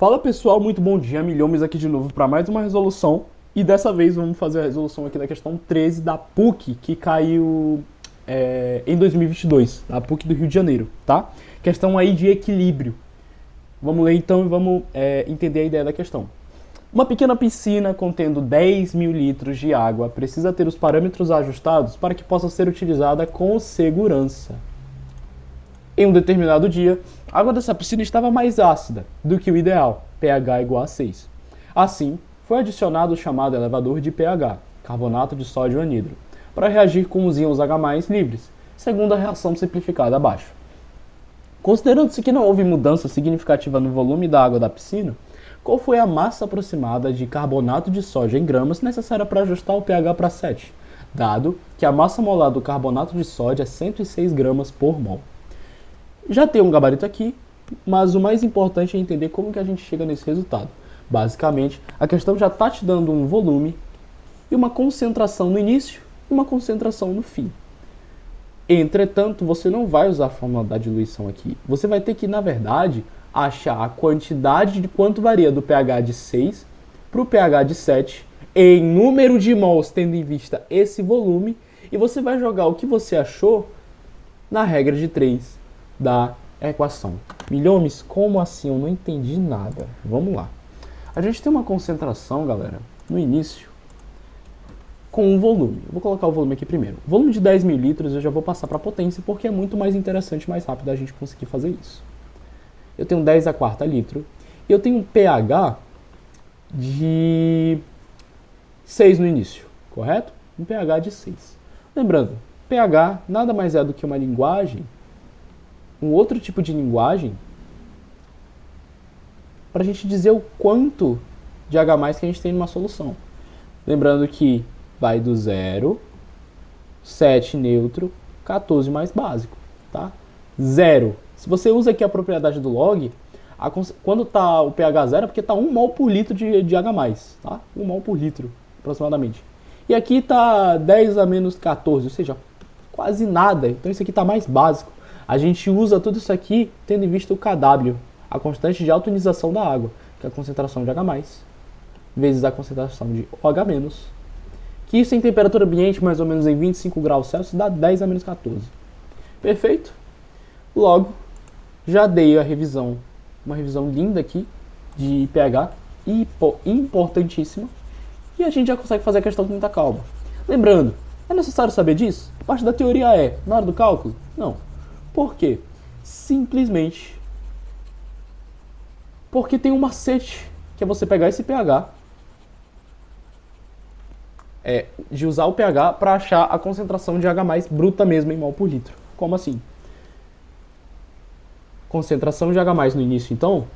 Fala pessoal, muito bom dia, Milhomes aqui de novo para mais uma resolução. E dessa vez vamos fazer a resolução aqui da questão 13 da PUC, que caiu em 2022, da PUC do Rio de Janeiro, tá? Questão aí de equilíbrio. Vamos ler então e vamos entender a ideia da questão. Uma pequena piscina contendo 10.000 litros de água precisa ter os parâmetros ajustados para que possa ser utilizada com segurança. Em um determinado dia, a água dessa piscina estava mais ácida do que o ideal, pH igual a 6. Assim, foi adicionado o chamado elevador de pH, carbonato de sódio anidro, para reagir com os íons H+ livres, segundo a reação simplificada abaixo. Considerando-se que não houve mudança significativa no volume da água da piscina, qual foi a massa aproximada de carbonato de sódio em gramas necessária para ajustar o pH para 7, dado que a massa molar do carbonato de sódio é 106 gramas por mol? Já tem um gabarito aqui, mas o mais importante é entender como que a gente chega nesse resultado. Basicamente, a questão já está te dando um volume e uma concentração no início e uma concentração no fim. Entretanto, você não vai usar a fórmula da diluição aqui. Você vai ter que, na verdade, achar a quantidade de quanto varia do pH de 6 para o pH de 7 em número de mols, tendo em vista esse volume, e você vai jogar o que você achou na regra de 3 da equação. Milhomes, como assim? Eu não entendi nada. Vamos lá. A gente tem uma concentração, galera, no início, com um volume. Eu vou colocar o volume aqui primeiro. O volume de 10.000 litros eu já vou passar para a potência, porque é muito mais interessante e mais rápido a gente conseguir fazer isso. Eu tenho 10 a quarta litro. E eu tenho um pH de 6 no início, correto? Um pH de 6. Lembrando, pH nada mais é do que uma linguagem, um outro tipo de linguagem, para a gente dizer o quanto de H+ que a gente tem numa solução. Lembrando que vai do 0, 7 neutro, 14 mais básico, tá? 0. Se você usa aqui a propriedade do log, quando tá o pH 0 é porque tá 1 mol por litro de H+, tá? 1 mol por litro, aproximadamente. E aqui tá 10 a menos 14, ou seja, quase nada. Então isso aqui tá mais básico. A gente usa tudo isso aqui tendo em vista o kW, a constante de altonização da água, que é a concentração de H+, vezes a concentração de OH-, que isso em temperatura ambiente, mais ou menos em 25 graus Celsius, dá 10 a menos 14. Perfeito? Logo, já dei a revisão, uma revisão linda aqui, de pH, importantíssima, e a gente já consegue fazer a questão com muita calma. Lembrando, é necessário saber disso? A parte da teoria é, na hora do cálculo? Não. Por quê? Simplesmente porque tem um macete, que é você pegar esse pH, de usar o pH para achar a concentração de H+ bruta mesmo em mol por litro. Como assim? Concentração de H+ no início, então,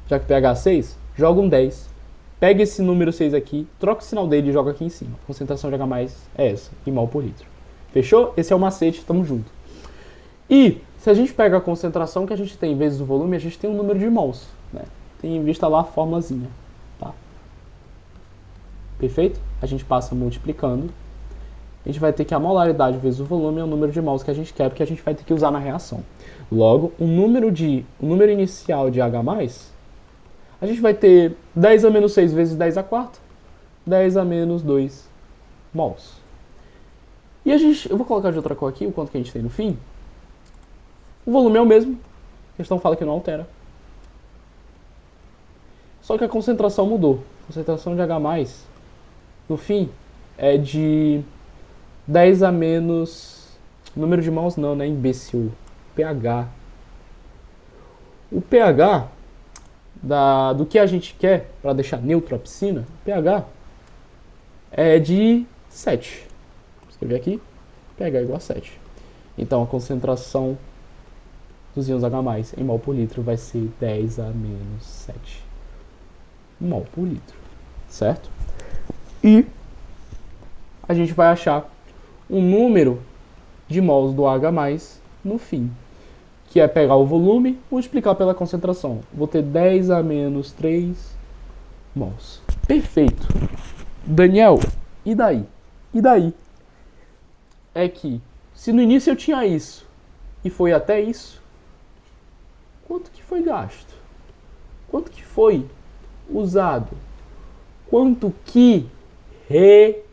já que pH é 6, joga um 10. Pega esse número 6 aqui, troca o sinal dele e joga aqui em cima. A concentração de H+ é essa, em mol por litro. Fechou? Esse é o macete, tamo junto. E se a gente pega a concentração que a gente tem vezes o volume, a gente tem um número de mols, né? Tem em vista lá a formulazinha, tá? Perfeito? A gente passa multiplicando. A gente vai ter que a molaridade vezes o volume é o número de mols que a gente quer, porque a gente vai ter que usar na reação. Logo, o número inicial de H+, a gente vai ter 10 a menos 6 vezes 10 a quarta, 10 a menos 2 mols. E eu vou colocar de outra cor aqui, o quanto que a gente tem no fim. O volume é o mesmo, a questão fala que não altera. Só que a concentração mudou. A concentração de H+, no fim, é de 10 a menos... Número de mols não, né, imbecil? pH. O pH do que a gente quer, para deixar neutro a piscina, pH é de 7. Vou escrever aqui, pH igual a 7. Então a concentração dos íons H+ em mol por litro vai ser 10 a menos 7 mol por litro, certo? E a gente vai achar um número de mols do H+ no fim, que é pegar o volume, multiplicar pela concentração. Vou ter 10 a menos 3 mols. Perfeito. Daniel, e daí? E daí? É que, se no início eu tinha isso, e foi até isso, quanto que foi gasto? Quanto que foi usado? Quanto que reagiu?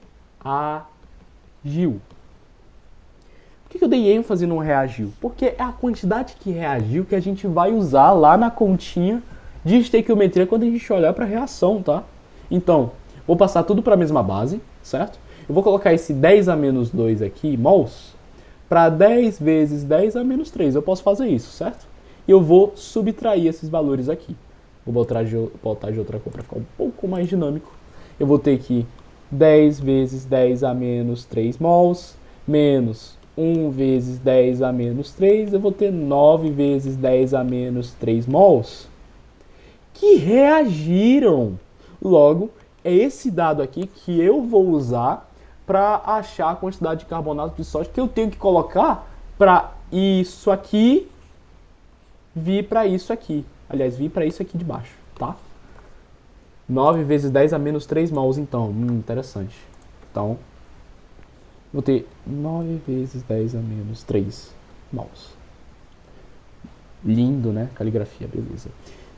Por que eu dei ênfase no reagiu? Porque é a quantidade que reagiu que a gente vai usar lá na continha de estequiometria quando a gente olhar para a reação, tá? Então, vou passar tudo para a mesma base, certo? Eu vou colocar esse 10 a menos 2 aqui, mols, para 10 vezes 10 a menos 3. Eu posso fazer isso, certo? E eu vou subtrair esses valores aqui. Vou botar de outra cor para ficar um pouco mais dinâmico. Eu vou ter aqui 10 vezes 10 a menos 3 mols, menos 1 vezes 10 a menos 3. Eu vou ter 9 vezes 10 a menos 3 mols que reagiram. Logo, é esse dado aqui que eu vou usar para achar a quantidade de carbonato de sódio que eu tenho que colocar para isso aqui vir para isso aqui. Aliás, vir para isso aqui de baixo, tá? 9 vezes 10 a menos 3 mols, então. Interessante. Então, vou ter 9 vezes 10 a menos 3 mols. Lindo, né? Caligrafia, beleza.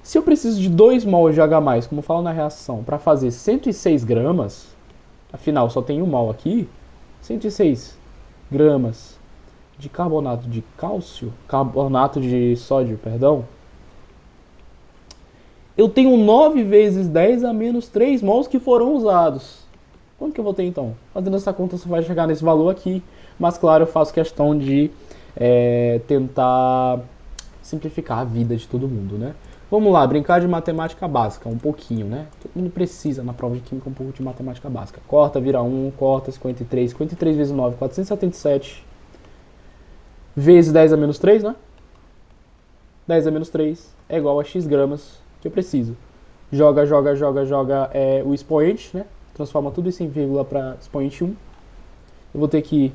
Se eu preciso de 2 mols de H+, como fala na reação, para fazer 106 gramas, afinal só tem 1 mol aqui, 106 gramas de carbonato de cálcio, carbonato de sódio, perdão, eu tenho 9 vezes 10 a menos 3 mols que foram usados. Quanto que eu vou ter então? Fazendo essa conta você vai chegar nesse valor aqui, mas claro, eu faço questão de tentar simplificar a vida de todo mundo, né? Vamos lá, brincar de matemática básica, um pouquinho, né? Todo mundo precisa na prova de química um pouco de matemática básica. Corta, vira 1, corta, 53. 53 vezes 9, 477. Vezes 10 a menos 3, né? 10 a menos 3 é igual a x gramas que eu preciso. Joga o expoente, né? Transforma tudo isso em vírgula para expoente 1. Eu vou ter que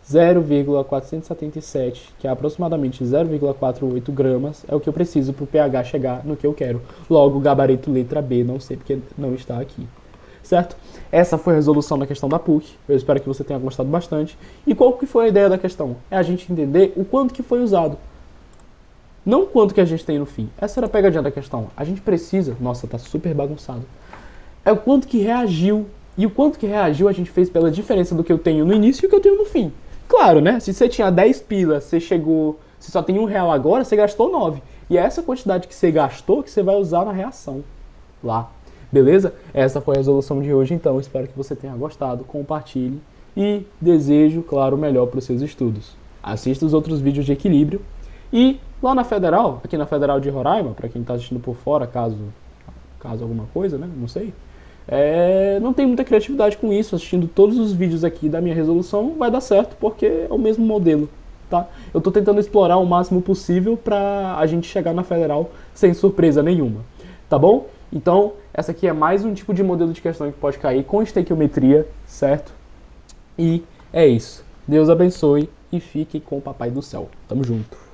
0,477, que é aproximadamente 0,48 gramas, é o que eu preciso para o pH chegar no que eu quero. Logo, gabarito letra B, não sei porque não está aqui. Certo? Essa foi a resolução da questão da PUC. Eu espero que você tenha gostado bastante. E qual que foi a ideia da questão? É a gente entender o quanto que foi usado. Não quanto que a gente tem no fim. Essa era a pegadinha da questão. A gente precisa... Nossa, tá super bagunçado. É o quanto que reagiu. E o quanto que reagiu a gente fez pela diferença do que eu tenho no início e o que eu tenho no fim. Claro, né? Se você tinha 10 pilas, você só tem R$1 agora, você gastou 9. E é essa quantidade que você gastou que você vai usar na reação lá. Beleza? Essa foi a resolução de hoje, então. Espero que você tenha gostado. Compartilhe. E desejo, claro, o melhor para os seus estudos. Assista os outros vídeos de equilíbrio. E lá na Federal, aqui na Federal de Roraima, para quem está assistindo por fora, caso alguma coisa, né? Não sei. Não tem muita criatividade com isso. Assistindo todos os vídeos aqui da minha resolução vai dar certo, porque é o mesmo modelo, tá? Eu estou tentando explorar o máximo possível para a gente chegar na Federal sem surpresa nenhuma, tá bom? Então, essa aqui é mais um tipo de modelo de questão que pode cair com estequiometria, certo? E é isso. Deus abençoe e fique com o Papai do Céu. Tamo junto.